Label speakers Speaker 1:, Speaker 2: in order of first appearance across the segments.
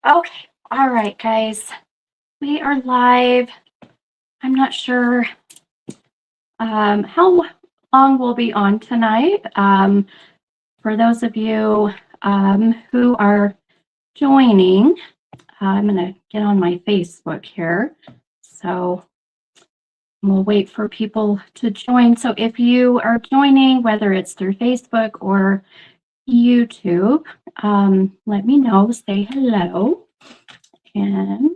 Speaker 1: Okay, all right, guys, we are live. I'm not sure how long we'll be on tonight. For those of you who are joining, I'm going to get on my Facebook here. So we'll wait for people to join. So if you are joining, whether it's through Facebook or YouTube, let me know, say hello, and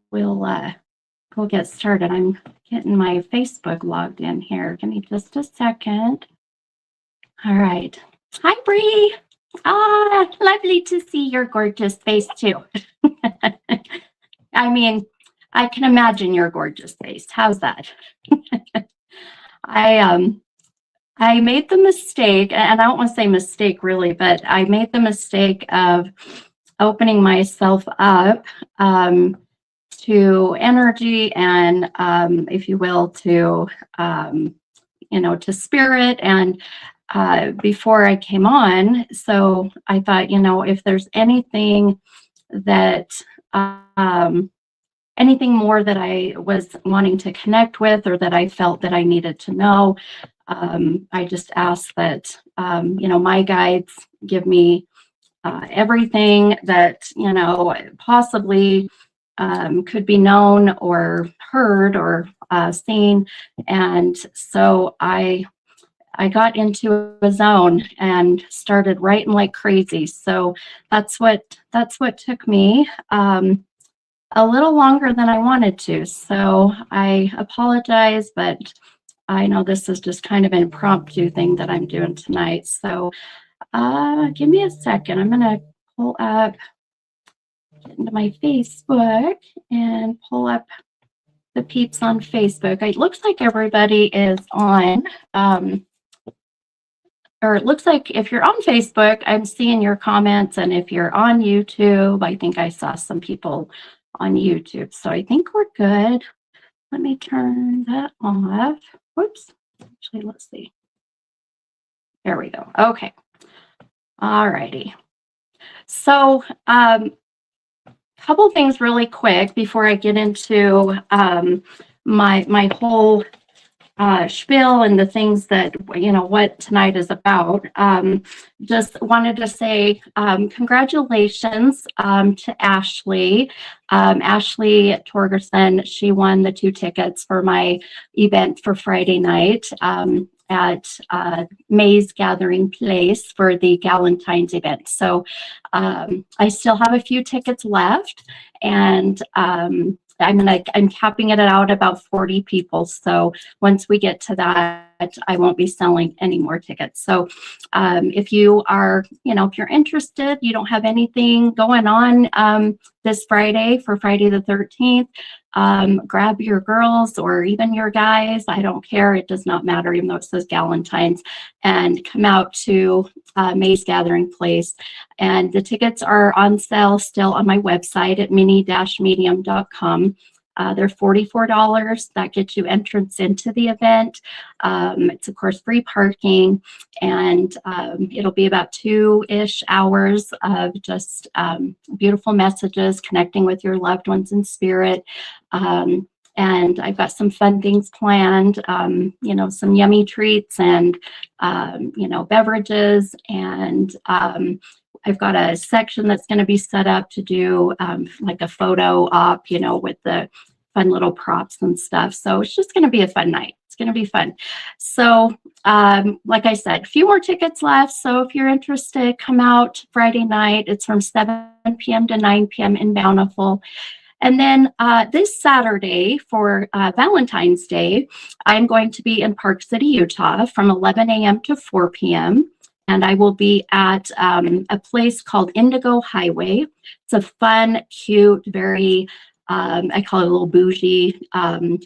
Speaker 1: we'll get started. I'm getting my Facebook logged in here. Give me just a second. All right. Hi, Bree. Lovely to see your gorgeous face too. I mean, I can imagine your gorgeous face. How's that? I made the mistake, and I don't want to say mistake really, but I made the mistake of opening myself up to energy and, if you will, to to spirit. And before I came on, so I thought, if there's anything that anything more that I was wanting to connect with, or that I felt that I needed to know, I just asked that my guides give me everything that possibly could be known or heard or seen. And so I got into a zone and started writing like crazy. So that's what took me a little longer than I wanted to. So I apologize, but I know this is just kind of an impromptu thing that I'm doing tonight. So give me a second. I'm gonna pull up, get into my Facebook and pull up the peeps on Facebook. It looks like everybody is on, or it looks like if you're on Facebook, I'm seeing your comments. And if you're on YouTube, I think I saw some people on YouTube. So I think we're good. Let me turn that off. Whoops. Actually, let's see. There we go. Okay. All righty. So couple things really quick before I get into my whole spiel and the things that what tonight is about. Just wanted to say congratulations to Ashley. Ashley Torgerson, she won the 2 tickets for my event for Friday night at May's Gathering Place for the Galentine's event. So I still have a few tickets left, and I'm capping it out about 40 people. So once we get to that, I won't be selling any more tickets. So if you are, if you're interested, you don't have anything going on this Friday for Friday the 13th, grab your girls or even your guys. I don't care. It does not matter, even though it says Galentine's, and come out to May's Gathering Place. And the tickets are on sale still on my website at mini-medium.com. They're $44. That gets you entrance into the event. It's of course free parking, and it'll be about 2-ish hours of just beautiful messages, connecting with your loved ones in spirit. And I've got some fun things planned, some yummy treats and, beverages. And I've got a section that's going to be set up to do like a photo op, with the fun little props and stuff. So it's just going to be a fun night. It's going to be fun. So like I said, a few more tickets left. So if you're interested, come out Friday night. It's from 7 p.m. to 9 p.m. in Bountiful. And then this Saturday for Valentine's Day, I'm going to be in Park City, Utah from 11 a.m. to 4 p.m. And I will be at a place called Indigo Highway. It's a fun, cute, very, I call it a little bougie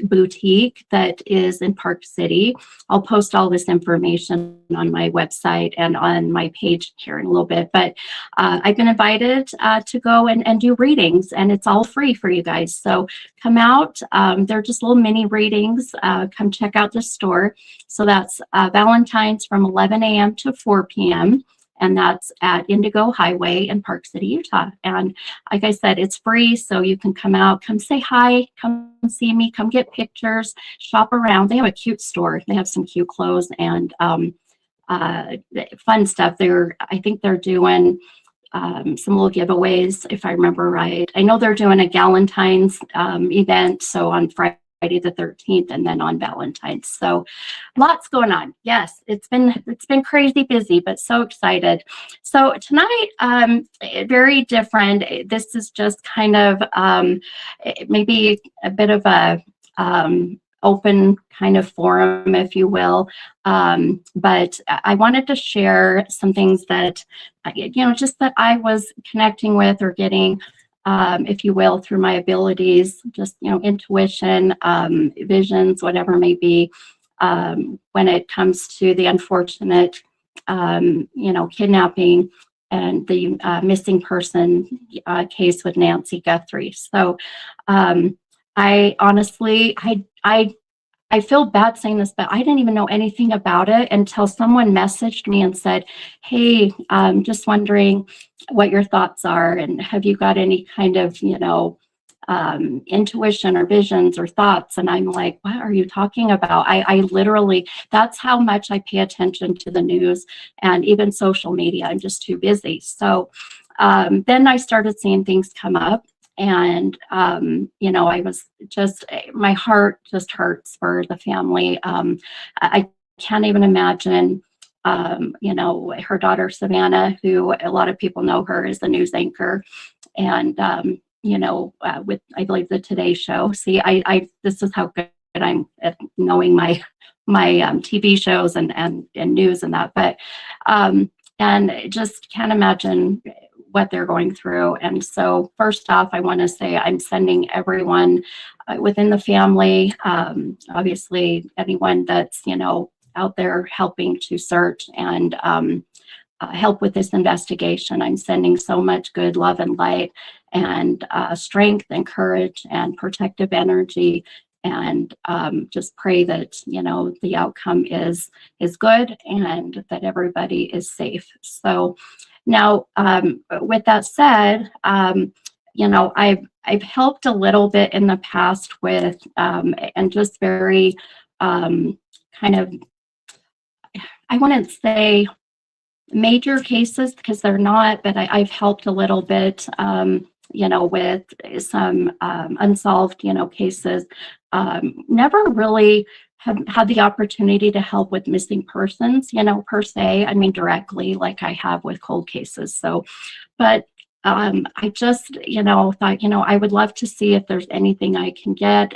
Speaker 1: boutique that is in Park City. I'll post all this information on my website and on my page here in a little bit. But I've been invited to go and do readings, and it's all free for you guys. So come out. They're just little mini readings. Come check out the store. So that's Valentine's from 11 a.m. to 4 p.m. and that's at Indigo Highway in Park City, Utah. And like I said, it's free, so you can come out, come say hi, come see me, come get pictures, shop around. They have a cute store. They have some cute clothes and fun stuff. I think they're doing some little giveaways, if I remember right. I know they're doing a Galentine's event, so on Friday the 13th, and then on Valentine's. So lots going on. Yes, it's been crazy busy, but so excited. So tonight, very different. This is just kind of maybe a bit of a open kind of forum, if you will. But I wanted to share some things that, just that I was connecting with or getting, if you will, through my abilities, just, intuition, visions, whatever it may be, when it comes to the unfortunate, kidnapping and the missing person case with Nancy Guthrie. So I honestly, I feel bad saying this, but I didn't even know anything about it until someone messaged me and said, hey, just wondering what your thoughts are, and have you got any kind of, intuition or visions or thoughts? And I'm like, what are you talking about? I literally, that's how much I pay attention to the news and even social media. I'm just too busy. So then I started seeing things come up. And, I was just, my heart just hurts for the family. I can't even imagine, her daughter, Savannah, who a lot of people know her as the news anchor. And, with, I believe, the Today Show. See, this is how good I'm at knowing my TV shows and news and that. But, and just can't imagine what they're going through. And so first off, I want to say I'm sending everyone within the family, obviously anyone that's, out there helping to search and help with this investigation. I'm sending so much good love and light and strength and courage and protective energy, and just pray that, the outcome is good and that everybody is safe. So now, with that said, I've helped a little bit in the past with, and just very kind of, I wouldn't say major cases because they're not, but I've helped a little bit, with some unsolved, cases. Never really have had the opportunity to help with missing persons, per se. I mean, directly, like I have with cold cases. So, but I just, thought, I would love to see if there's anything I can get.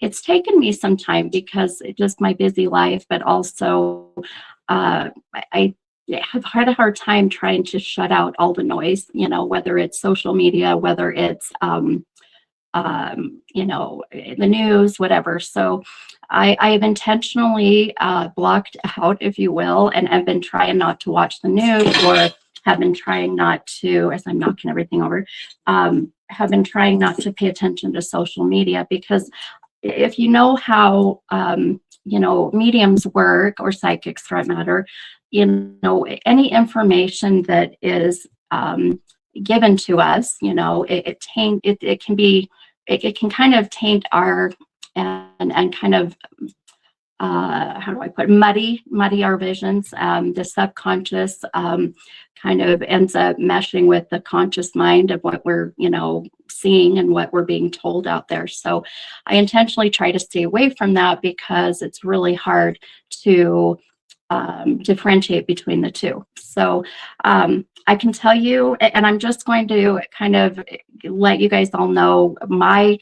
Speaker 1: It's taken me some time because it's just my busy life, but also I have had a hard time trying to shut out all the noise, whether it's social media, whether it's, the news, whatever. So I have intentionally blocked out, if you will, and I've been trying not to watch the news, or have been trying not to, as I'm knocking everything over, have been trying not to pay attention to social media, because if you know how, mediums work, or psychics for that matter, any information that is given to us, it can kind of taint our and kind of how do I put it? muddy our visions. The subconscious kind of ends up meshing with the conscious mind of what we're seeing and what we're being told out there. So I intentionally try to stay away from that, because it's really hard to differentiate between the two. So I can tell you, and I'm just going to kind of let you guys all know my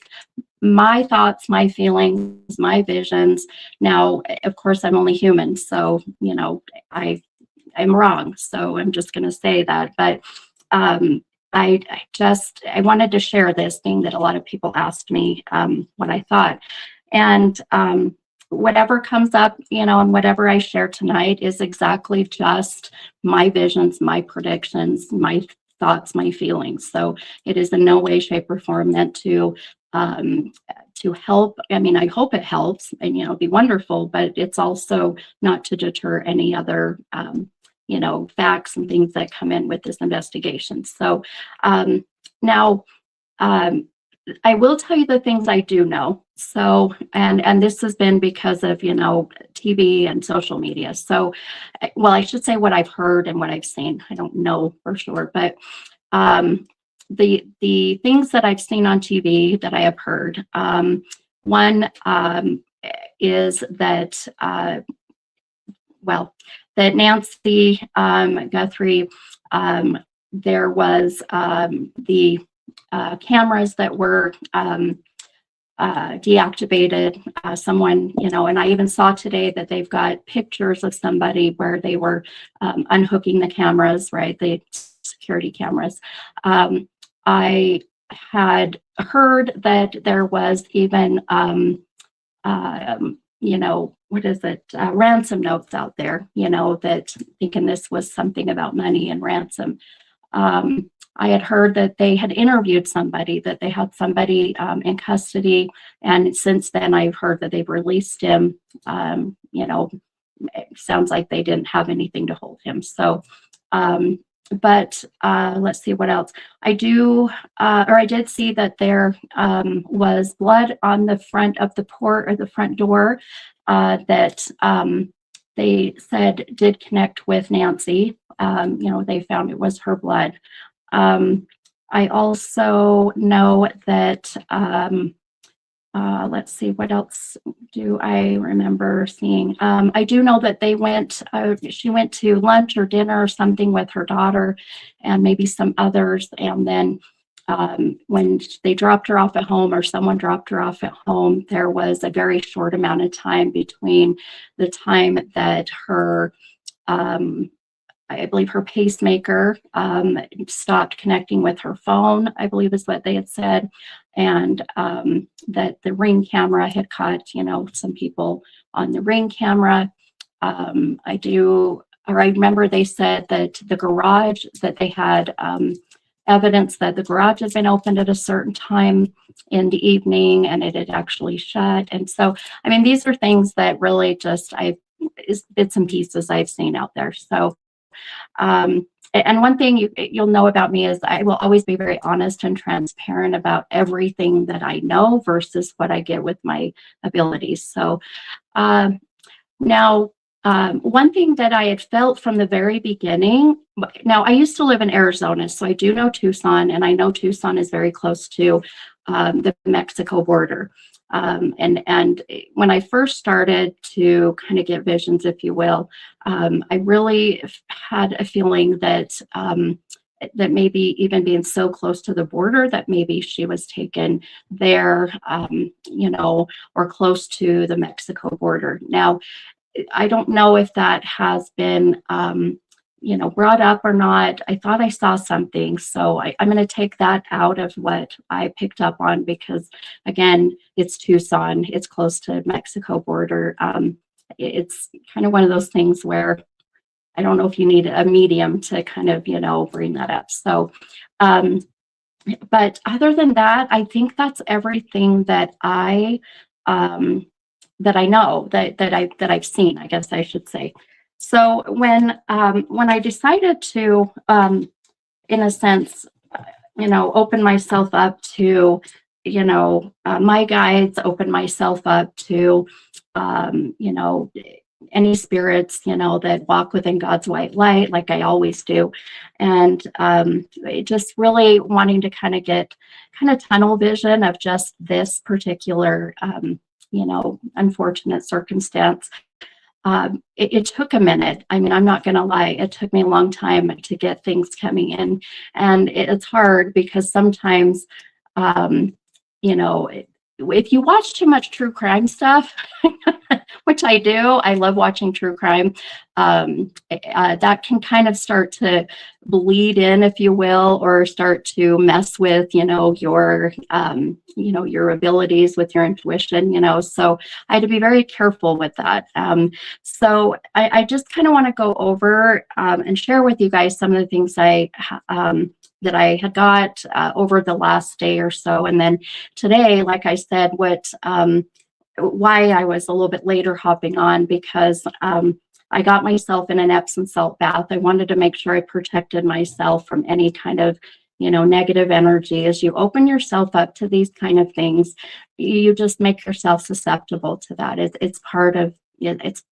Speaker 1: thoughts, my feelings, my visions. Now, of course, I'm only human, so I'm wrong. So I'm just going to say that. But I wanted to share this, being that a lot of people asked me what I thought, and whatever comes up, and whatever I share tonight is exactly just my visions, my predictions, my thoughts, my feelings. So it is in no way, shape, or form meant to help. I mean, I hope it helps, and be wonderful, but it's also not to deter any other facts and things that come in with this investigation. So now, I will tell you the things I do know. So, and this has been because of, TV and social media. So, well, I should say what I've heard and what I've seen. I don't know for sure, but the things that I've seen on TV that I have heard, one is that, that Nancy Guthrie, there was the cameras that were deactivated. Someone, and I even saw today that they've got pictures of somebody where they were unhooking the cameras, right? The security cameras. I had heard that there was even, what is it? Ransom notes out there, that thinking this was something about money and ransom. I had heard that they had interviewed somebody, that they had somebody in custody. And since then, I've heard that they've released him. It sounds like they didn't have anything to hold him. So, but let's see what else. I did see that there was blood on the front of the port or the front door that they said did connect with Nancy. They found it was her blood. I also know that, let's see, what else do I remember seeing? I do know that she went to lunch or dinner or something with her daughter and maybe some others. And then when they dropped her off at home, or someone dropped her off at home, there was a very short amount of time between the time that her, I believe her pacemaker stopped connecting with her phone, I believe is what they had said, and that the Ring camera had caught, some people on the Ring camera. I remember they said that the garage, that they had evidence that the garage had been opened at a certain time in the evening and it had actually shut. And so, I mean, these are things that really just, bits and pieces I've seen out there. So, and one thing you'll know about me is I will always be very honest and transparent about everything that I know versus what I get with my abilities. So now, one thing that I had felt from the very beginning, now I used to live in Arizona, so I do know Tucson, and I know Tucson is very close to the Mexico border. And when I first started to kind of get visions, if you will, I really had a feeling that that maybe even being so close to the border, that maybe she was taken there, or close to the Mexico border. Now, I don't know if that has been brought up or not. I thought I saw something, so I'm going to take that out of what I picked up on, because again, it's Tucson, it's close to Mexico border. It's kind of one of those things where I don't know if you need a medium to kind of, bring that up. So, but other than that, I think that's everything that I know that I've seen, I guess I should say. So when I decided to, in a sense, open myself up to, my guides, open myself up to, any spirits, that walk within God's white light, like I always do. And just really wanting to kind of get tunnel vision of just this particular, unfortunate circumstance. It took a minute. I mean, I'm not going to lie. It took me a long time to get things coming in. And it's hard because sometimes, if you watch too much true crime stuff, which I do, I love watching true crime, that can kind of start to bleed in, if you will, or start to mess with, your abilities, with your intuition, so I had to be very careful with that. So I just kind of want to go over and share with you guys some of the things that I had got over the last day or so. And then today, like I said, why I was a little bit later hopping on, because I got myself in an Epsom salt bath. I wanted to make sure I protected myself from any kind of, negative energy. As you open yourself up to these kind of things, you just make yourself susceptible to that. It's part of it's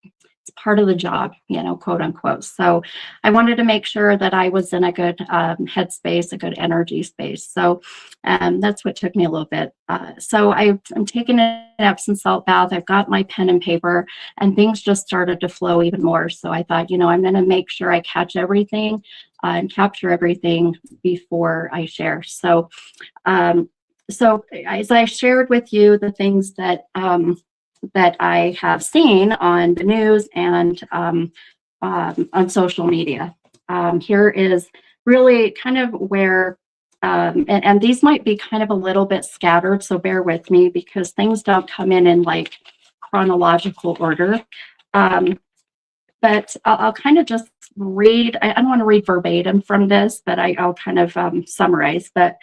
Speaker 1: part of the job, quote unquote. So I wanted to make sure that I was in a good headspace, a good energy space. So that's what took me a little bit. So I'm taking an Epsom salt bath. I've got my pen and paper, and things just started to flow even more. So I thought, I'm going to make sure I catch everything and capture everything before I share. So as I shared with you the things that I have seen on the news and on social media. Here is really kind of where, and these might be kind of a little bit scattered, so bear with me because things don't come in like chronological order. But I'll kind of just read, I don't want to read verbatim from this, but I'll kind of summarize. But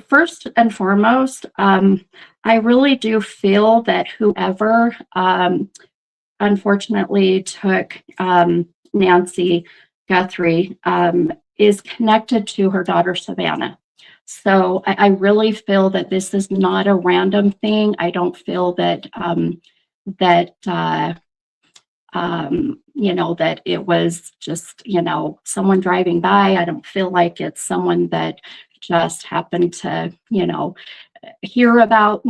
Speaker 1: first and foremost, I really do feel that whoever unfortunately took Nancy Guthrie is connected to her daughter, Savannah. So I really feel that this is not a random thing. I don't feel that that it was just, someone driving by. I don't feel like it's someone that just happened to, hear about,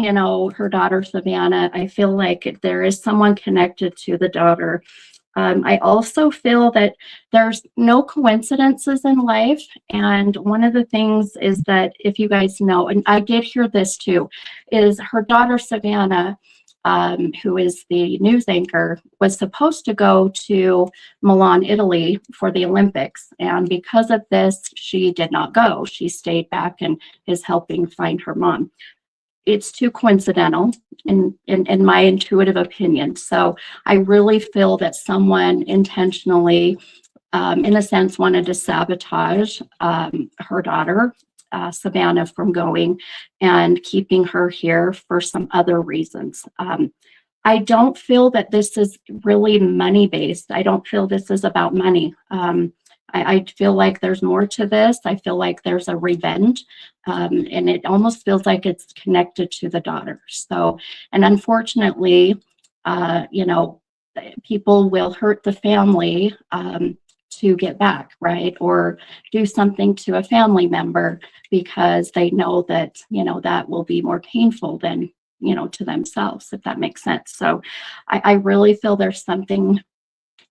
Speaker 1: her daughter, Savannah. I feel like there is someone connected to the daughter. I also feel that there's no coincidences in life. And one of the things is that, if you guys know, and I did hear this too, is her daughter, Savannah, who is the news anchor, was supposed to go to Milan, Italy for the Olympics. And because of this, she did not go. She stayed back and is helping find her mom. It's too coincidental in my intuitive opinion. So I really feel that someone intentionally, in a sense, wanted to sabotage her daughter, Savannah, from going and keeping her here for some other reasons. I don't feel that this is really money based. I don't feel this is about money. I feel like there's more to this. I feel like there's a revenge, and it almost feels like it's connected to the daughter. So, and unfortunately, people will hurt the family to get back, right? Or do something to a family member because they know that, that will be more painful than, to themselves, if that makes sense. So I really feel there's something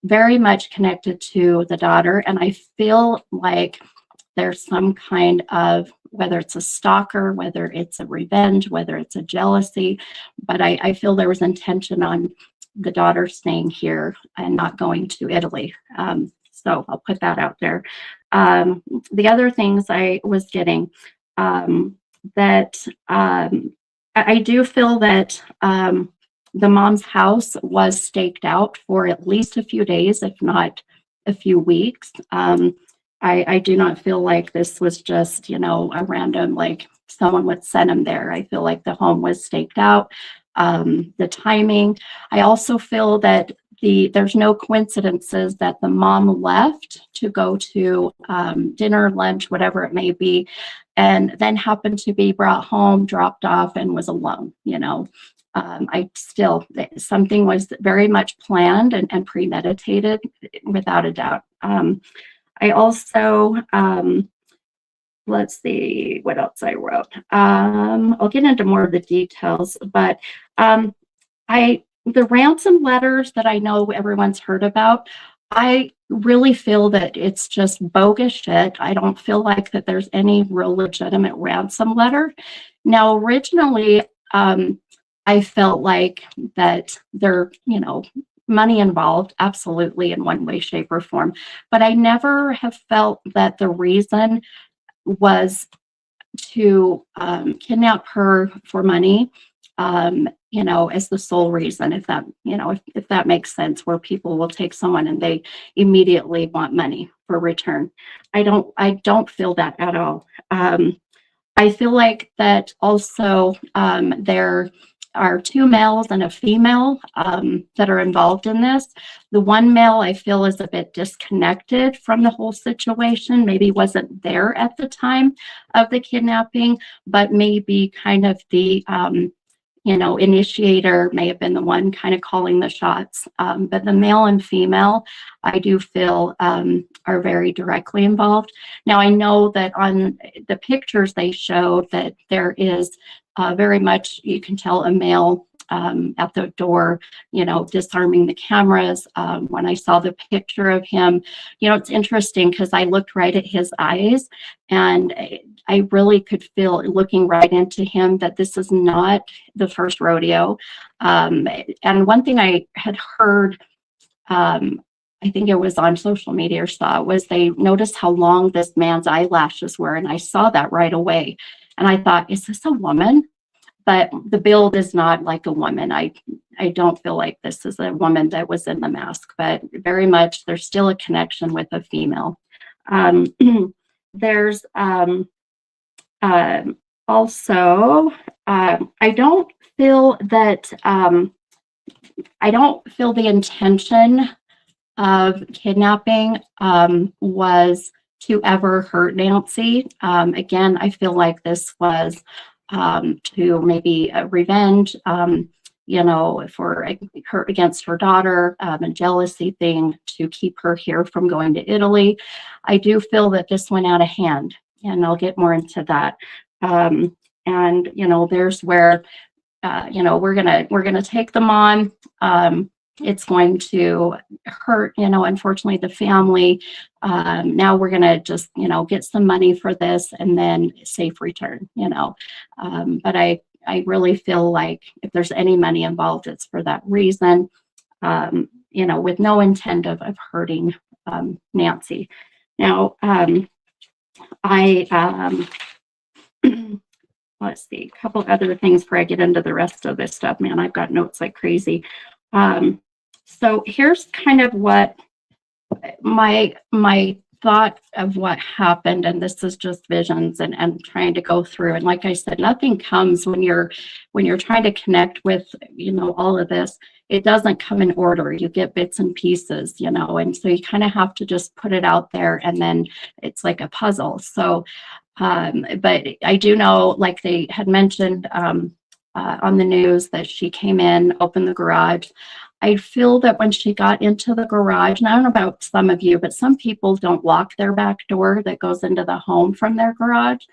Speaker 1: very much connected to the daughter. And I feel like there's some kind of, whether it's a stalker, whether it's a revenge, whether it's a jealousy, but I feel there was intention on the daughter staying here and not going to Italy. So I'll put that out there. The other things I was getting, that I do feel that the mom's house was staked out for at least a few days, if not a few weeks. I do not feel like this was just, a random, like someone would send them there. I feel like the home was staked out. The timing. I also feel that there's no coincidences that the mom left to go to dinner, lunch, whatever it may be, and then happened to be brought home, dropped off, and was alone. Something was very much planned and premeditated, without a doubt. I also, let's see what else I wrote. I'll get into more of the details, but the ransom letters that I know everyone's heard about, I really feel that it's just bogus shit. I don't feel like that there's any real legitimate ransom letter. Now, originally, I felt like that there, money involved, absolutely, in one way, shape, or form. But I never have felt that the reason was to kidnap her for money, as the sole reason, if that, if that makes sense, where people will take someone and they immediately want money for return. I don't feel that at all. I feel like that also there are two males and a female that are involved in this. The one male I feel is a bit disconnected from the whole situation, maybe wasn't there at the time of the kidnapping, but maybe kind of the initiator, may have been the one kind of calling the shots. But the male and female, I do feel are very directly involved. Now, I know that on the pictures they showed that there is very much, you can tell, a male at the door, disarming the cameras. When I saw the picture of him, it's interesting because I looked right at his eyes, and I really could feel, looking right into him, that this is not the first rodeo. And one thing I had heard, I think it was on social media or saw, was they noticed how long this man's eyelashes were. And I saw that right away. And I thought, is this a woman? But the build is not like a woman. I don't feel like this is a woman that was in the mask, but very much there's still a connection with a female. There's also, I don't feel that, I don't feel the intention of kidnapping was to ever hurt Nancy. Again, I feel like this was to maybe revenge, for her, against her daughter, a jealousy thing to keep her here from going to Italy. I do feel that this went out of hand, and I'll get more into that. And there's where we're gonna take them on. It's going to hurt, unfortunately, the family. Now we're gonna just, get some money for this and then safe return, but I really feel like if there's any money involved, it's for that reason, with no intent of hurting Nancy. Now, let's see, a couple other things before I get into the rest of this stuff. Man, I've got notes like crazy. So here's kind of what my thought of what happened, and this is just visions and trying to go through. And like I said, nothing comes when you're trying to connect with, all of this. It doesn't come in order. You get bits and pieces, and so you kind of have to just put it out there, and then it's like a puzzle. So, but I do know, like they had mentioned on the news, that she came in, opened the garage. I feel that when she got into the garage, and I don't know about some of you, but some people don't lock their back door that goes into the home from their garage.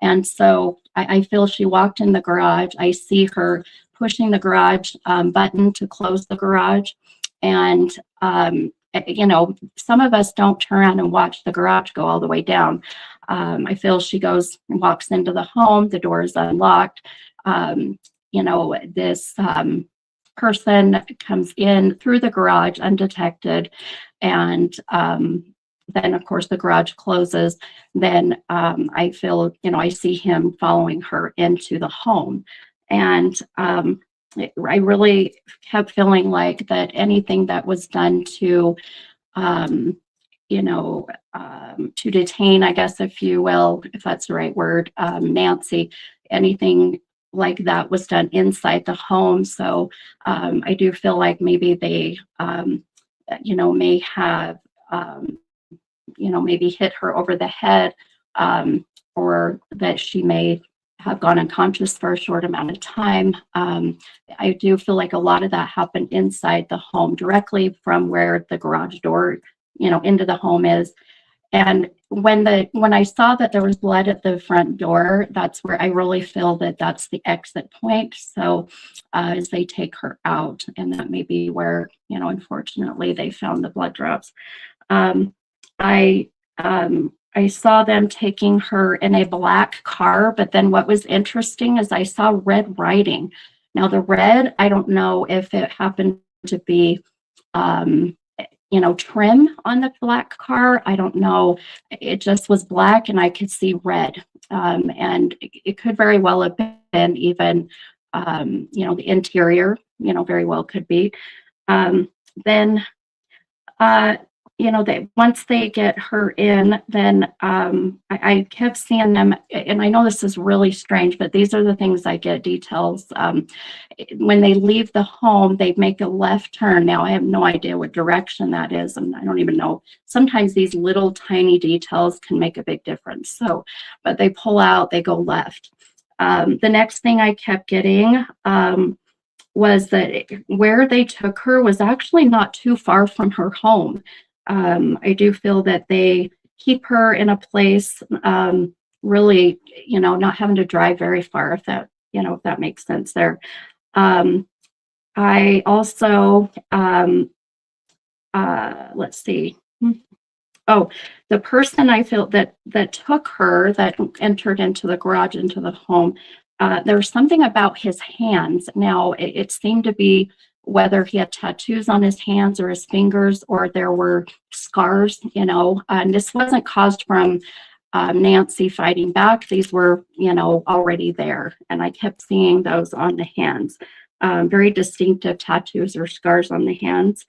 Speaker 1: And so I feel she walked in the garage. I see her pushing the garage button to close the garage. And, some of us don't turn around and watch the garage go all the way down. I feel she goes and walks into the home, the door is unlocked. This person comes in through the garage undetected, and then of course the garage closes. Then I feel, I see him following her into the home, and I really kept feeling like that anything that was done to to detain, I guess, if you will, if that's the right word, Nancy, anything like that was done inside the home. So I do feel like maybe they, may have, maybe hit her over the head, or that she may have gone unconscious for a short amount of time. I do feel like a lot of that happened inside the home, directly from where the garage door, into the home is. And when I saw that there was blood at the front door, that's where I really feel that that's the exit point. So as they take her out, and that may be where, unfortunately, they found the blood drops. I saw them taking her in a black car, but then what was interesting is I saw red writing. Now the red, I don't know if it happened to be trim on the black car. I don't know. It just was black, and I could see red. And it could very well have been even, the interior, very well could be. Then they once they get her in, then I kept seeing them, and I know this is really strange, but these are the things I get details. When they leave the home, they make a left turn. Now I have no idea what direction that is, and I don't even know. Sometimes these little tiny details can make a big difference. So, but they pull out, they go left. The next thing I kept getting was that where they took her was actually not too far from her home. I do feel that they keep her in a place, really, not having to drive very far, if that makes sense there. I also, let's see. Oh, the person I feel that took her, that entered into the garage, into the home, there was something about his hands. Now, it seemed to be whether he had tattoos on his hands or his fingers, or there were scars, and this wasn't caused from Nancy fighting back. These were, already there. And I kept seeing those on the hands, very distinctive tattoos or scars on the hands.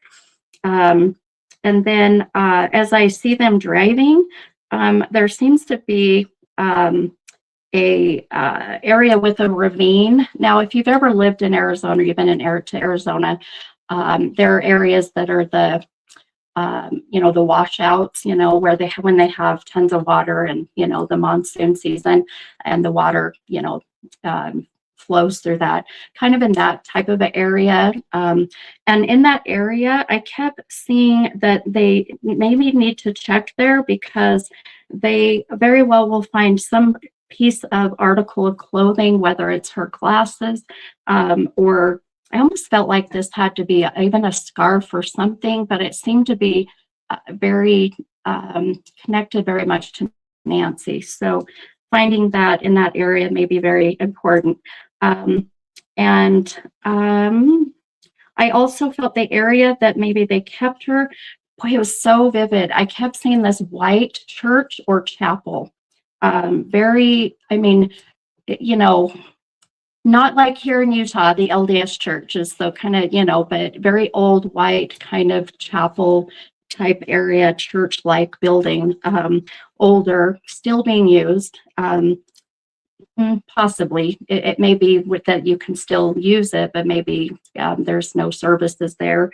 Speaker 1: And then as I see them driving, there seems to be a area with a ravine. Now, if you've ever lived in Arizona, you've been to Arizona, there are areas that are the washouts, where when they have tons of water and, the monsoon season, and the water, flows through that, kind of in that type of an area. And in that area, I kept seeing that they maybe need to check there, because they very well will find some piece of article of clothing, whether it's her glasses, or I almost felt like this had to be even a scarf or something, but it seemed to be very connected very much to Nancy. So finding that in that area may be very important. I also felt the area that maybe they kept her, boy, it was so vivid. I kept seeing this white church or chapel. Not like here in Utah, the LDS church is so kind of, but very old white kind of chapel type area, church-like building, older, still being used. Possibly it may be that you can still use it, but maybe there's no services there.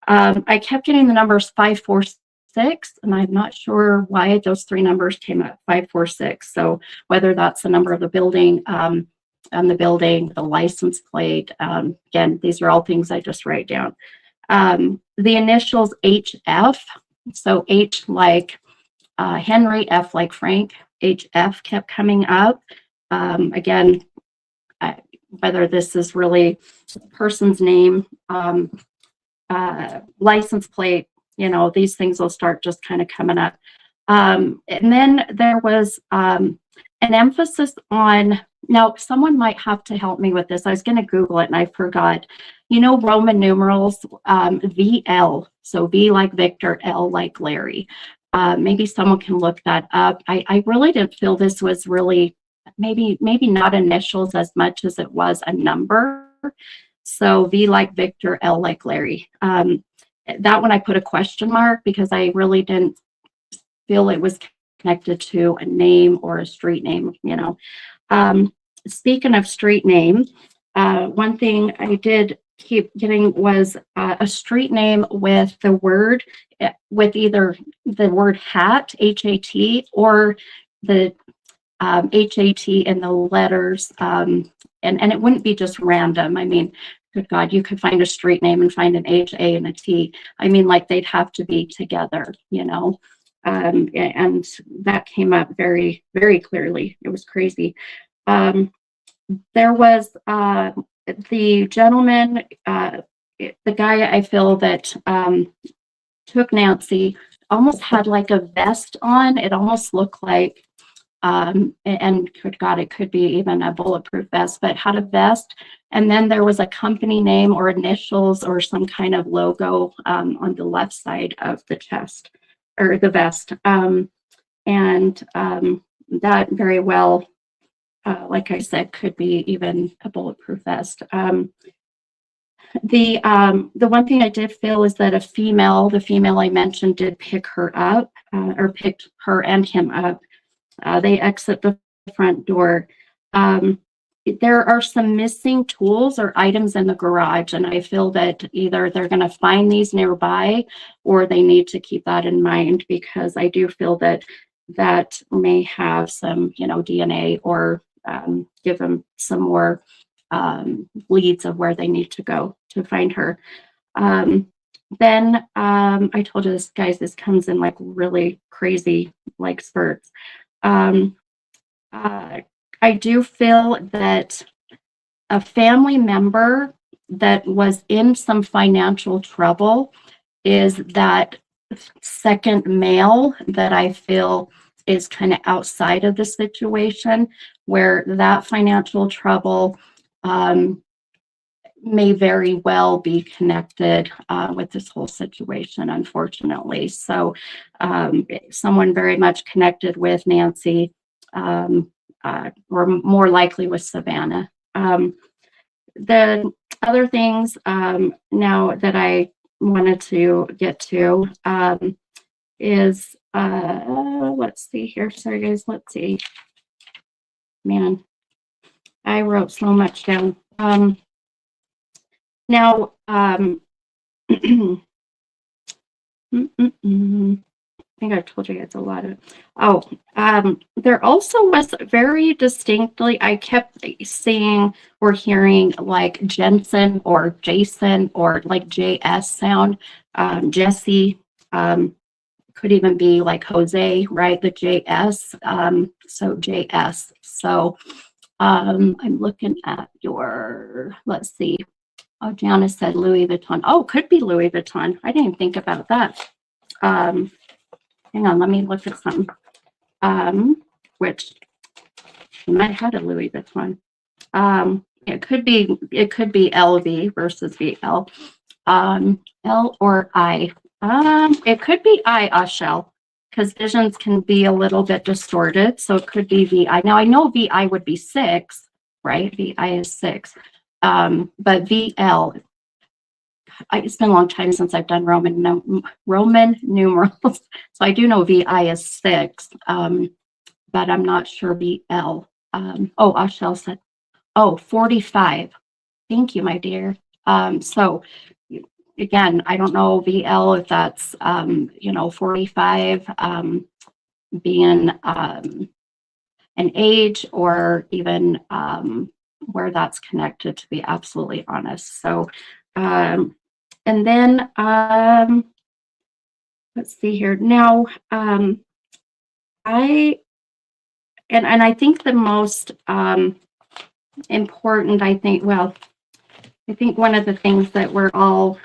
Speaker 1: I kept getting the numbers 546, and I'm not sure why those three numbers came up, 546. So whether that's the number of the building, the license plate. Again, these are all things I just write down. The initials HF, so H like Henry, F like Frank, HF kept coming up. Again, whether this is really the person's name, license plate, these things will start just kind of coming up. And then there was an emphasis on, now someone might have to help me with this. I was going to Google it and I forgot. Roman numerals, VL, so V like Victor, L like Larry. Maybe someone can look that up. I really didn't feel this was really maybe not initials as much as it was a number. So V like Victor, L like Larry. That one I put a question mark because I really didn't feel it was connected to a name or a street name, Speaking of street name, one thing I did keep getting was a street name with the word, with either the word hat, H-A-T, or the H-A-T in the letters, and it wouldn't be just random. I mean, good God, you could find a street name and find an H-A and a T. I mean, like they'd have to be together, and that came up very, very clearly. It was crazy. There was the gentleman, the guy I feel that took Nancy, almost had like a vest on. It almost looked like, and good God, it could be even a bulletproof vest, but had a vest. And then there was a company name or initials or some kind of logo on the left side of the chest or the vest. That very well, like I said, could be even a bulletproof vest. The one thing I did feel is that the female I mentioned did pick her up, or picked her and him up. They exit the front door. Um, there are some missing tools or items in the garage, and I feel that either they're going to find these nearby or they need to keep that in mind, because I do feel that that may have some, DNA, or give them some more leads of where they need to go to find her. Then I told you this, guys, this comes in like really crazy, like spurts. Um, I do feel that a family member that was in some financial trouble is that second male that I feel is kind of outside of the situation, where that financial trouble may very well be connected with this whole situation, unfortunately. So someone very much connected with Nancy, or more likely with Savannah. The other things now that I wanted to get to is, let's see here. Sorry, guys. Let's see. Man, I wrote so much down. Now, I think I've told you guys a lot of. There also was very distinctly, I kept seeing or hearing like Jensen or Jason or like JS sound. Jesse could even be like Jose, right? The JS. So JS. So I'm looking at your, let's see. Oh, Janice said Louis Vuitton. Oh, could be Louis Vuitton. I didn't even think about that. Hang on, let me look at something. Which you might have had a Louis Vuitton. It could be LV versus VL. L or I. It could be Ashel, because visions can be a little bit distorted. So it could be VI. Now I know VI would be 6, right? VI is 6. But VL, it's been a long time since I've done Roman numerals. So I do know VI is 6, but I'm not sure VL. Oh, Ashel said, 45. Thank you, my dear. So again, I don't know VL if that's, 45 being an age, or even where that's connected, to be absolutely honest. So, and then let's see here. Now, I think the most important, I think one of the things that we're all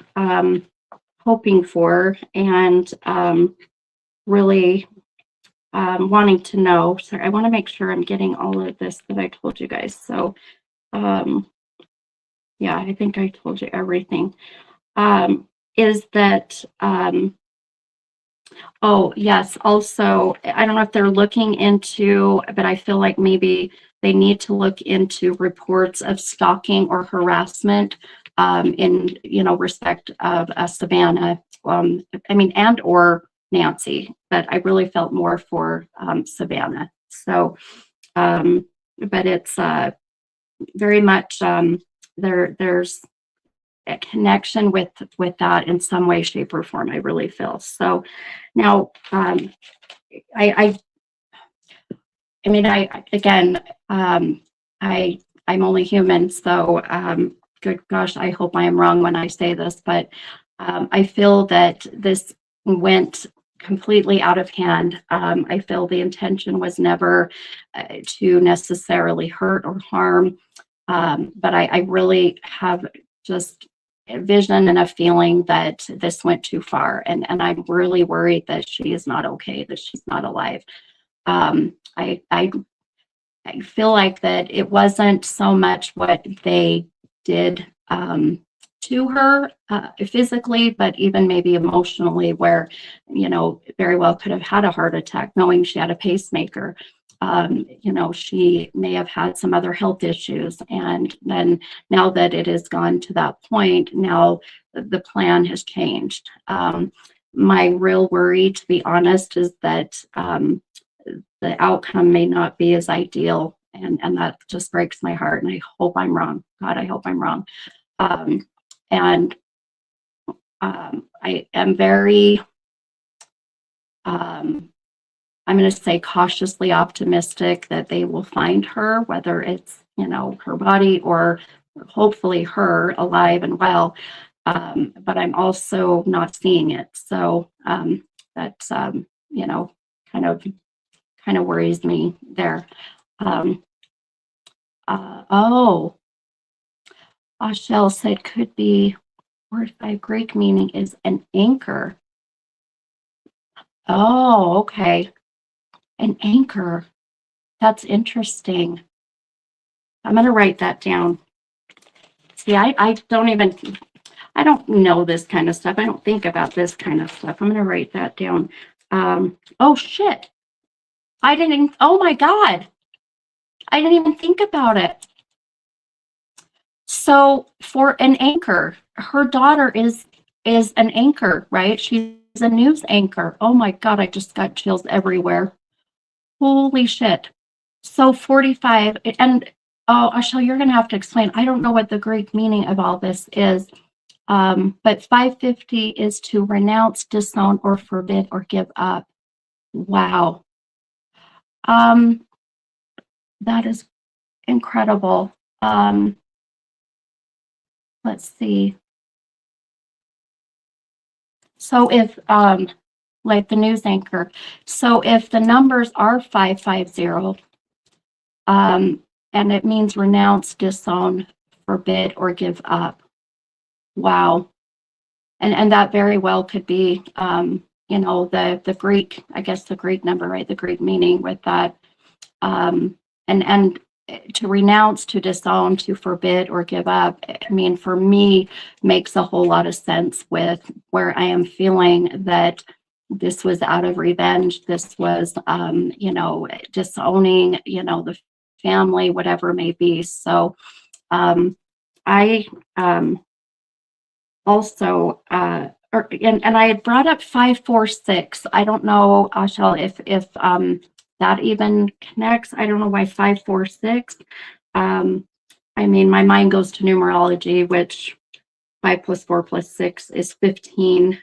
Speaker 1: hoping for and really wanting to know. Sorry, I want to make sure I'm getting all of this that I told you guys. So, yeah, I think I told you everything. Is that, oh, yes, also, I don't know if they're looking into, but I feel like maybe they need to look into reports of stalking or harassment in, respect of Savannah, and or Nancy, but I really felt more for Savannah. So, but it's very much there's a connection with that in some way, shape, or form. I really feel so. Now, I'm only human, so good gosh, I hope I am wrong when I say this, but I feel that this went completely out of hand. I feel the intention was never to necessarily hurt or harm, but I really have just a vision and a feeling that this went too far, and I'm really worried that she is not okay, that she's not alive. I feel like that it wasn't so much what they did to her physically, but even maybe emotionally, where, very well could have had a heart attack knowing she had a pacemaker. you know, she may have had some other health issues. And then now that it has gone to that point, now the plan has changed. My real worry, to be honest, is that the outcome may not be as ideal. And that just breaks my heart. And I hope I'm wrong. God, I hope I'm wrong. And I am very, I'm going to say cautiously optimistic that they will find her, whether it's, you know, her body or hopefully her alive and well. But I'm also not seeing it. So that's, you know, kind of worries me there. Ashel said could be word by Greek meaning is an anchor. Oh, okay. An anchor. That's interesting. I'm going to write that down. See, I don't know this kind of stuff. I don't think about this kind of stuff. I'm going to write that down. Oh, shit. Oh my God. I didn't even think about it. So for an anchor, her daughter is an anchor, right? She's a news anchor. Oh my God, I just got chills everywhere. Holy shit. So 45, and oh, Ashel, you're going to have to explain. I don't know what the Greek meaning of all this is, but 550 is to renounce, disown, or forbid, or give up. Wow. That is incredible. Let's see. So if, like the news anchor, so if the numbers are 550, and it means renounce, disown, forbid, or give up. Wow. And that very well could be, you know, the Greek, I guess the Greek number, right? The Greek meaning with that. And to renounce, to disown, to forbid, or give up, I mean, for me, makes a whole lot of sense with where I am feeling that this was out of revenge. This was, you know, disowning, you know, the family, whatever it may be. So I also, and I had brought up 546. I don't know, Ashel, if that even connects. I don't know why 546. I mean, my mind goes to numerology, which 5 + 4 + 6 is 15.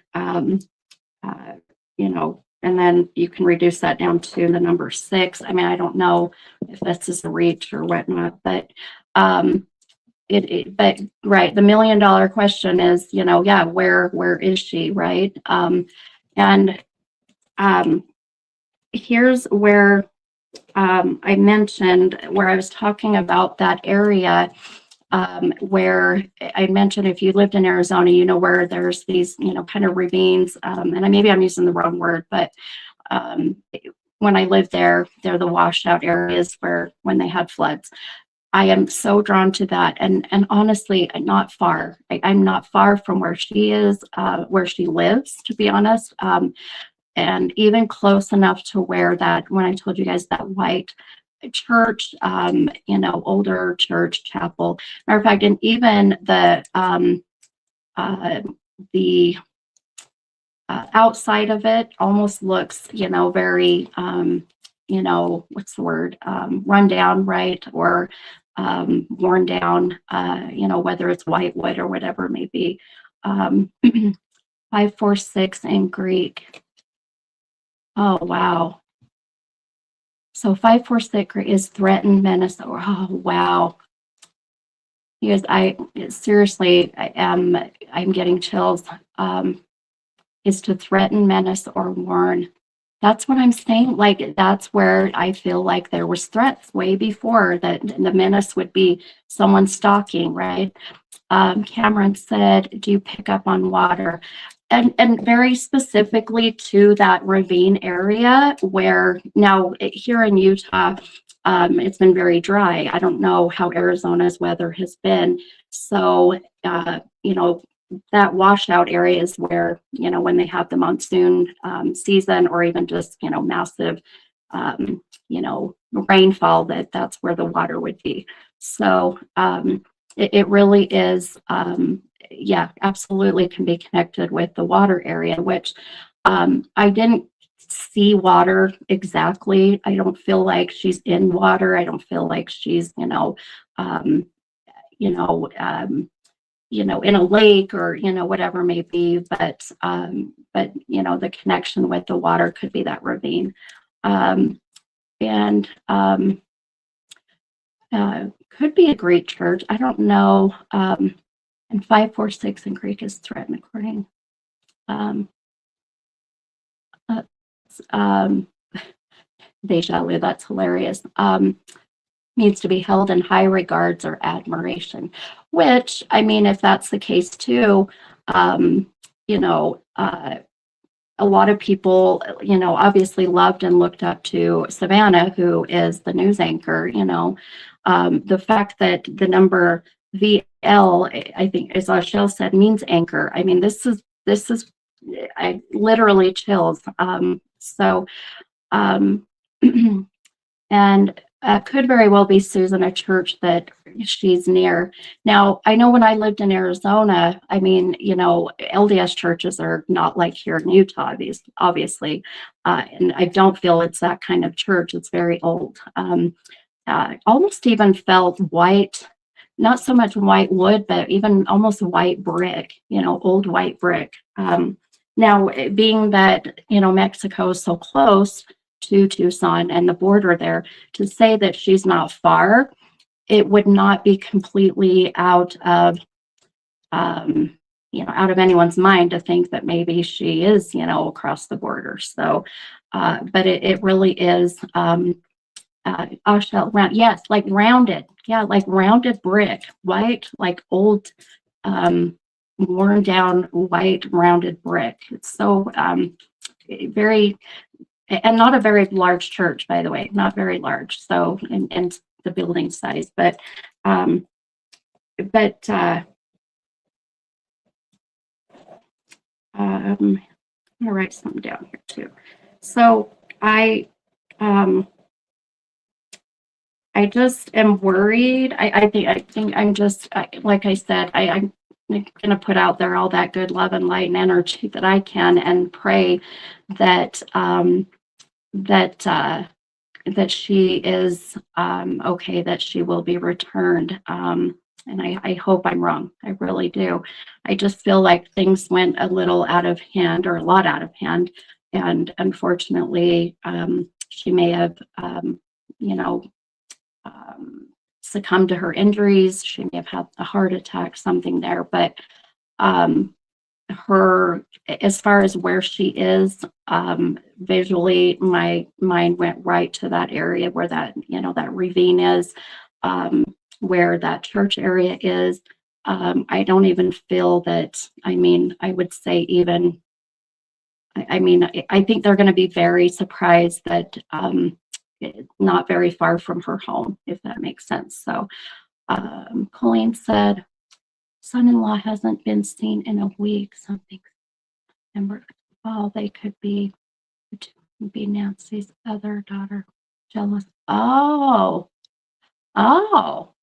Speaker 1: You know, and then you can reduce that down to the number 6. I mean, I don't know if this is a reach or whatnot, but but right, the $1 million question is, you know, yeah, where is she, right? And here's where I mentioned where I was talking about that area where I mentioned if you lived in Arizona, you know, where there's these, you know, kind of ravines, and maybe I'm using the wrong word, but when I lived there, they're the washed out areas where when they had floods. I am so drawn to that. And honestly, I'm not far. I'm not far from where she is, where she lives, to be honest. And even close enough to where that, when I told you guys that white church, you know, older church chapel, matter of fact, and even the outside of it almost looks, you know, very, you know, what's the word, run down, right? Or worn down, you know, whether it's white wood or whatever it may be. 546 in Greek. Oh, wow. So 546 is threaten, menace, or, oh, wow. Because seriously, I'm getting chills. Is to threaten, menace, or warn. That's what I'm saying. Like, that's where I feel like there was threats way before that. The menace would be someone stalking, right? Cameron said, do you pick up on water? And very specifically to that ravine area where now here in Utah, it's been very dry. I don't know how Arizona's weather has been. So, you know, that washout area is where, you know, when they have the monsoon season or even just, you know, massive, you know, rainfall, that's where the water would be. So it really is, yeah, absolutely can be connected with the water area, which I didn't see water exactly. I don't feel like she's in water. I don't feel like she's, um, you know, um, in a lake or, whatever may be, but, the connection with the water could be that ravine. And could be a Greek church. I don't know. And 546 in Greek is threatened according. Um, uh, um, Deja vu, that's hilarious. Needs to be held in high regards or admiration, which, I mean, if that's the case too, a lot of people, obviously loved and looked up to Savannah, who is the news anchor. The fact that the number VL, I think, as Ashel said, means anchor. I mean, this is, I literally chills. So, and could very well be Susan, a church that she's near. Now, I know when I lived in Arizona, I mean, LDS churches are not like here in Utah, obviously. And I don't feel it's that kind of church. It's very old. Almost even felt white, not so much white wood, but even almost white brick, old white brick. Now, being that, Mexico is so close to Tucson and the border there, to say that she's not far, it would not be completely out of anyone's mind to think that maybe she is, across the border. So, but it really is, round, yes, like rounded, yeah, like rounded brick, white, like old, worn down white rounded brick. It's so very, and not a very large church, by the way, not very large. So, and the building size, but I'm gonna write something down here too. So I just am worried. I think I'm just, like I said, I'm going to put out there all that good love and light and energy that I can, and pray that that she is okay, that she will be returned. And I hope I'm wrong. I really do. I just feel like things went a little out of hand, or a lot out of hand. And unfortunately, she may have, succumbed to her injuries. She may have had a heart attack, something there. But her, as far as where she is, visually, my mind went right to that area where that, that ravine is, where that church area is. I don't even feel that, I mean, I would say even, I think they're going to be very surprised that not very far from her home, if that makes sense. So Colleen said, son-in-law hasn't been seen in a week, something. Oh, they could be Nancy's other daughter, jealous. Oh,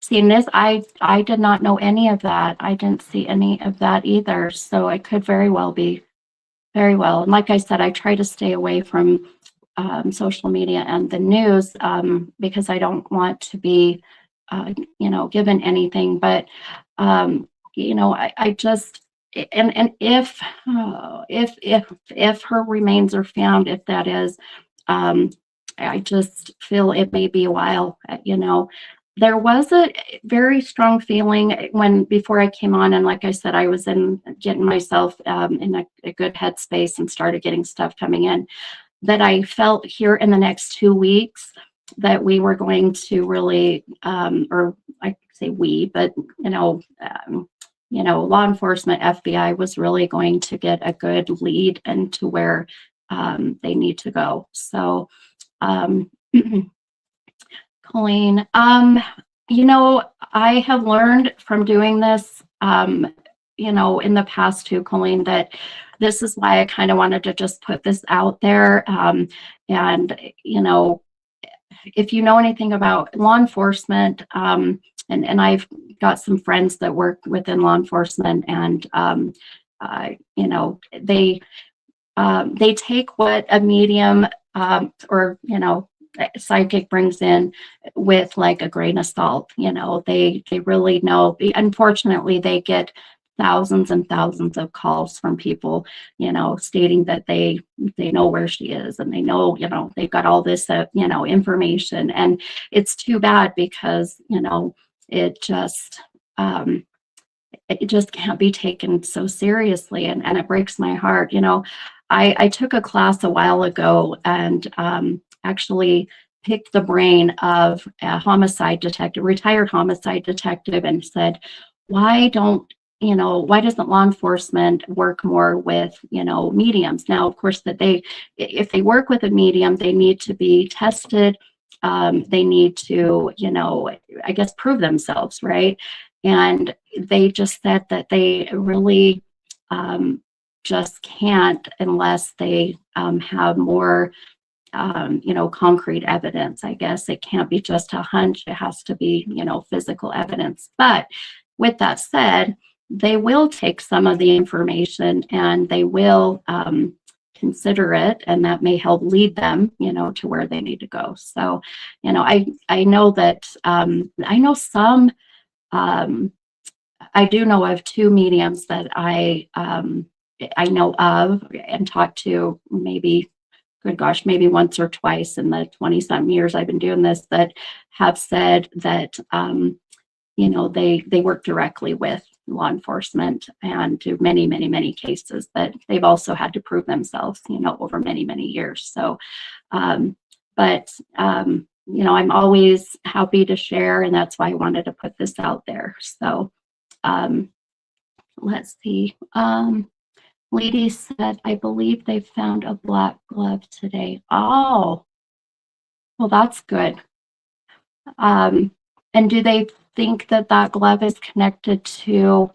Speaker 1: seeing this, I did not know any of that. I didn't see any of that either. So it could very well be, very well. And like I said, I try to stay away from social media and the news, because I don't want to be, given anything. But I just, and if her remains are found, if that is, I just feel it may be a while. There was a very strong feeling before I came on, and like I said, I was getting myself in a good headspace and started getting stuff coming in, that I felt here in the next 2 weeks that we were going to really, or I say we, but law enforcement, FBI was really going to get a good lead into where they need to go. So, Colleen, I have learned from doing this, in the past too, Colleen, that this is why I kind of wanted to just put this out there. And, if you know anything about law enforcement, and I've got some friends that work within law enforcement, and you know, they take what a medium or you know, a psychic brings in with like a grain of salt. You know, they really know. Unfortunately, they get thousands and thousands of calls from people, you know, stating that they know where she is, and they know, you know, they've got all this you know, information, and it's too bad because, you know, it just can't be taken so seriously, and it breaks my heart. You know, I took a class a while ago, and actually picked the brain of a homicide detective, retired homicide detective, and said, why don't, you know, why doesn't law enforcement work more with, you know, mediums? Now, of course, that if they work with a medium, they need to be tested. They need to, you know, I guess, prove themselves, right? And they just said that they really just can't unless they have more, you know, concrete evidence. I guess it can't be just a hunch. It has to be, you know, physical evidence. But with that said, they will take some of the information and they will consider it, and that may help lead them, you know, to where they need to go. So, you know, I know that I know some. I do know of two mediums that I know of and talked to, maybe, good gosh, maybe once or twice in the 20-something years I've been doing this, that have said that you know, they work directly with law enforcement and do many, many, many cases, but they've also had to prove themselves, you know, over many, many years. So, but you know, I'm always happy to share, and that's why I wanted to put this out there. So, let's see. Lady said, I believe they found a black glove today. Oh, well, that's good. And do they think that that glove is connected to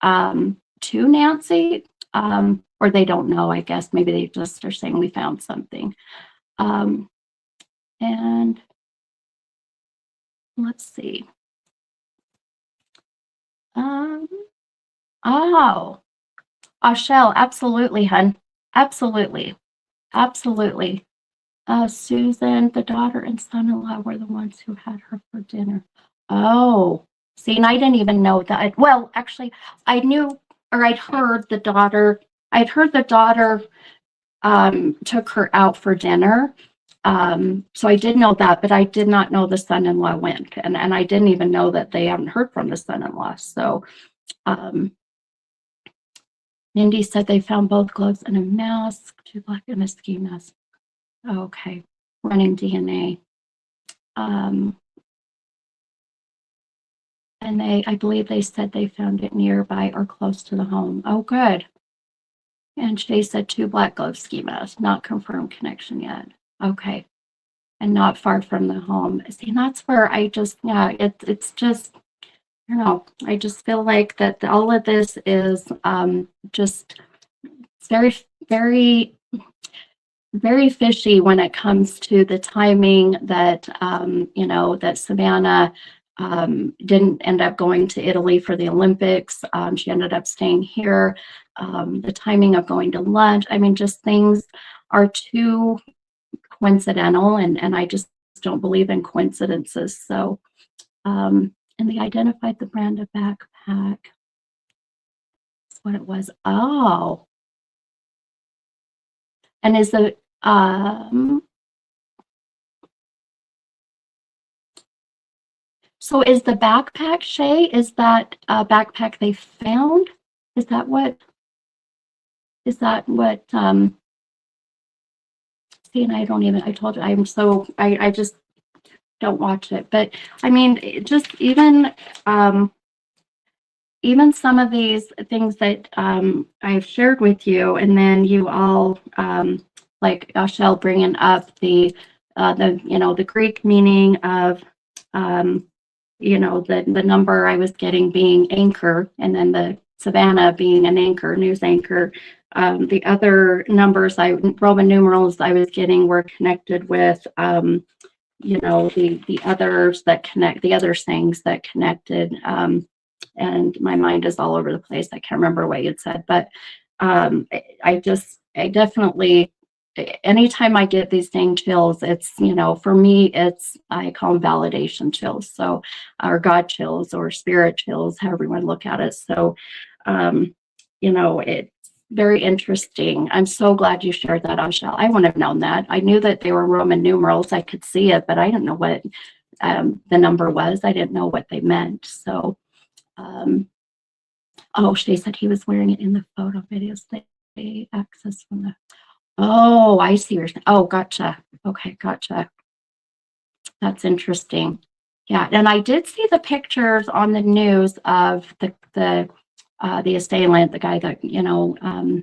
Speaker 1: Nancy? Or they don't know, I guess. Maybe they just are saying we found something. And let's see. Oh, Ashell, absolutely, hun. Absolutely. Absolutely. Susan, the daughter and son-in-law were the ones who had her for dinner. Oh, see, and I didn't even know that. Well, actually, I knew, or I'd heard the daughter took her out for dinner. So I did know that, but I did not know the son-in-law went. And I didn't even know that they haven't heard from the son-in-law. So Mindy said they found both gloves and a mask, 2 black and a ski mask. Okay, running DNA. And I believe they said they found it nearby or close to the home. Oh, good. And Shay said 2 black glove ski masks, not confirmed connection yet. Okay. And not far from the home. See, and that's where I just, yeah, it's just, you know, I just feel like that all of this is just very, very, very fishy when it comes to the timing that, you know, that Savannah didn't end up going to Italy for the Olympics. She ended up staying here. The timing of going to lunch. I mean, just things are too coincidental, and I just don't believe in coincidences. So, and they identified the brand of backpack. That's what it was. Oh. And is the so is the backpack, Shay, is that a backpack they found? Is that what see, and I told you, I just don't watch it. But I mean, just even some of these things that I've shared with you, and then you all, like Ashell bringing up the you know, the Greek meaning of you know, the number I was getting being anchor, and then the Savannah being an anchor, news anchor. The other numbers, Roman numerals I was getting were connected with you know, the others that connect, the other things that connected. And my mind is all over the place. I can't remember what you'd said, but I definitely, anytime I get these dang chills, it's, you know, for me, it's, I call them validation chills. So, or God chills or spirit chills, however you want to look at it. So, you know, it's very interesting. I'm so glad you shared that, Michelle. I wouldn't have known that. I knew that they were Roman numerals. I could see it, but I didn't know what the number was. I didn't know what they meant. So, oh, she said he was wearing it in the photo videos. They access from the, oh, I see. Oh, gotcha. Okay, gotcha. That's interesting. Yeah, and I did see the pictures on the news of the assailant, the guy that, you know,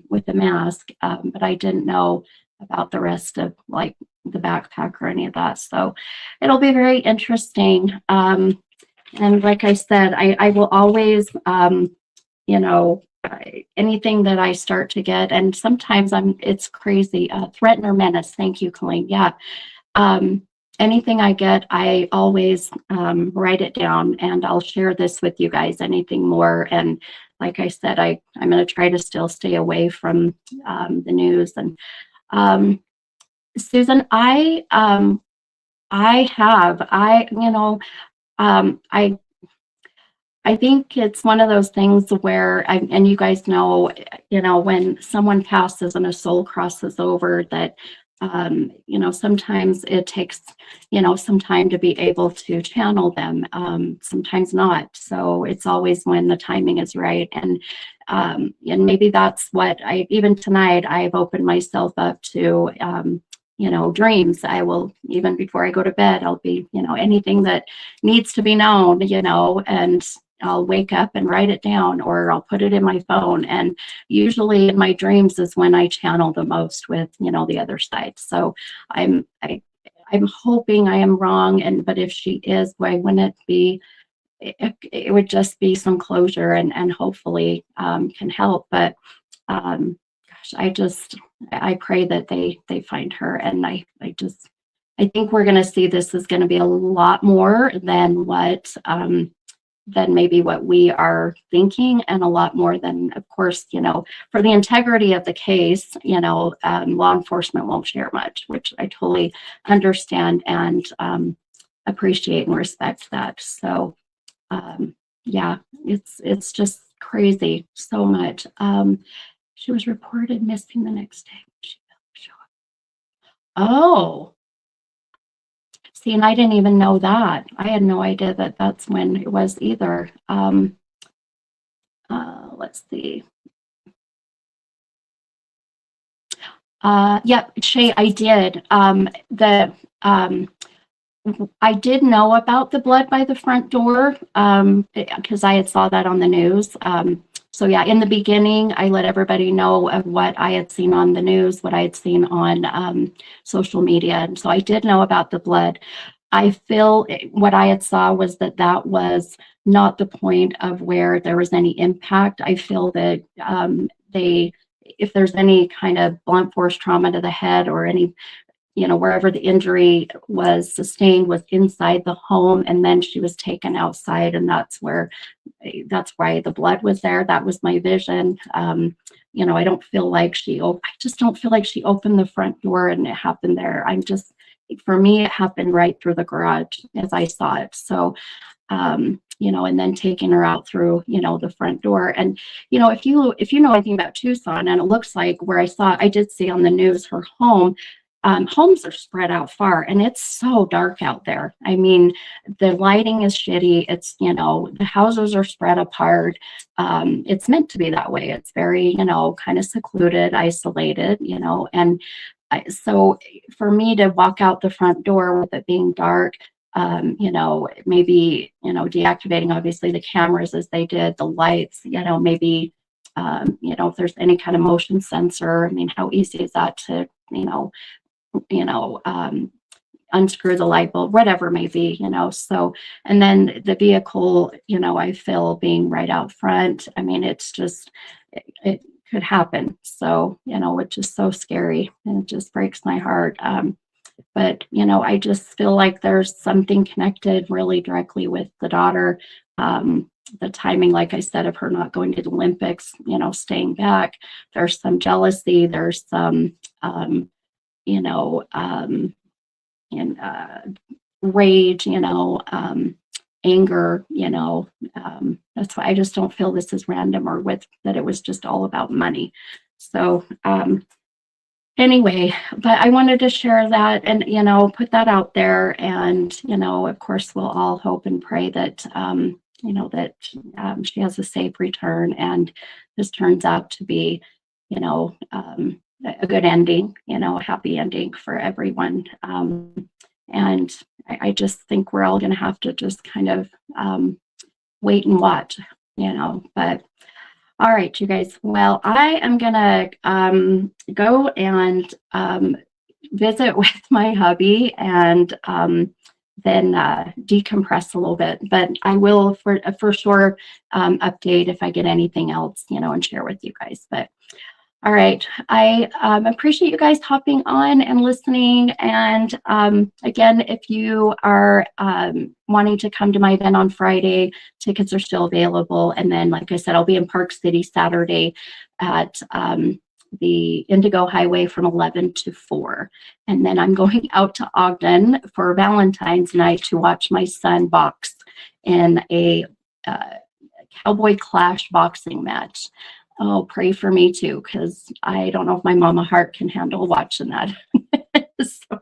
Speaker 1: with the mask, but I didn't know about the rest of like the backpack or any of that. So it'll be very interesting. And like I said, I will always, you know, anything that I start to get, and sometimes it's crazy, threaten or menace. Thank you, Colleen. Yeah. Anything I get, I always write it down, and I'll share this with you guys, anything more. And like I said, I'm going to try to still stay away from the news. And Susan, you know, I think it's one of those things where, and you guys know, you know, when someone passes and a soul crosses over, that, you know, sometimes it takes, you know, some time to be able to channel them, sometimes not. So it's always when the timing is right. And maybe that's what even tonight, I've opened myself up to, you know, dreams. I will, even before I go to bed, I'll be, you know, anything that needs to be known, you know, and I'll wake up and write it down, or I'll put it in my phone. And usually in my dreams is when I channel the most with, you know, the other side. So I'm hoping I am wrong. But if she is, why wouldn't it be? It would just be some closure, and hopefully can help. But gosh, I pray that they find her. And I think we're going to see this is going to be a lot more than what than maybe what we are thinking, and a lot more than, of course, you know, for the integrity of the case, you know, law enforcement won't share much, which I totally understand and appreciate and respect that. So yeah, it's just crazy so much. She was reported missing the next day. She didn't show up. Oh, see, and I didn't even know that. I had no idea that that's when it was either. Let's see. Yep, Shay, I did. I did know about the blood by the front door because I had saw that on the news. So yeah, in the beginning, I let everybody know of what I had seen on the news, what I had seen on social media. And so I did know about the blood. I feel what I had saw was that was not the point of where there was any impact. I feel that if there's any kind of blunt force trauma to the head, or any, you know, wherever the injury was sustained was inside the home, and then she was taken outside, and that's why the blood was there. That was my vision. You know, I just don't feel like she opened the front door and it happened there. For me, it happened right through the garage as I saw it. So, you know, and then taking her out through, you know, the front door. And, you know, if you know anything about Tucson, and it looks like where I did see on the news, her home, homes are spread out far, and it's so dark out there. I mean, the lighting is shitty. It's, you know, the houses are spread apart. It's meant to be that way. It's very, you know, kind of secluded, isolated, you know, and so for me to walk out the front door with it being dark, you know, maybe, you know, deactivating obviously the cameras as they did, the lights, you know, maybe, you know, if there's any kind of motion sensor, I mean, how easy is that to, unscrew the light bulb, whatever it may be, you know. So, and then the vehicle, you know, I feel being right out front. I mean, it's just, it could happen. So, you know, which is so scary, and it just breaks my heart. But, you know, I just feel like there's something connected really directly with the daughter. The timing, like I said, of her not going to the Olympics, you know, staying back. There's some jealousy. There's some, you know, and rage, you know, anger, you know. That's why I just don't feel this is random or with that it was just all about money. So, anyway, but I wanted to share that and, you know, put that out there. And, you know, of course, we'll all hope and pray that, you know, that she has a safe return and this turns out to be, you know, a good ending, you know, a happy ending for everyone. And I just think we're all going to have to just kind of wait and watch, you know, but all right, you guys. Well, I am gonna go and visit with my hubby and then decompress a little bit. But I will for sure update if I get anything else, you know, and share with you guys. But all right, I appreciate you guys hopping on and listening. And again, if you are wanting to come to my event on Friday, tickets are still available. And then, like I said, I'll be in Park City Saturday at the Indigo Highway from 11 to 4. And then I'm going out to Ogden for Valentine's night to watch my son box in a Cowboy Clash boxing match. Oh, pray for me too, because I don't know if my mama heart can handle watching that. So,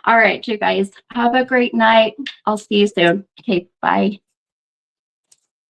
Speaker 1: all right, you guys, have a great night. I'll see you soon. Okay, bye.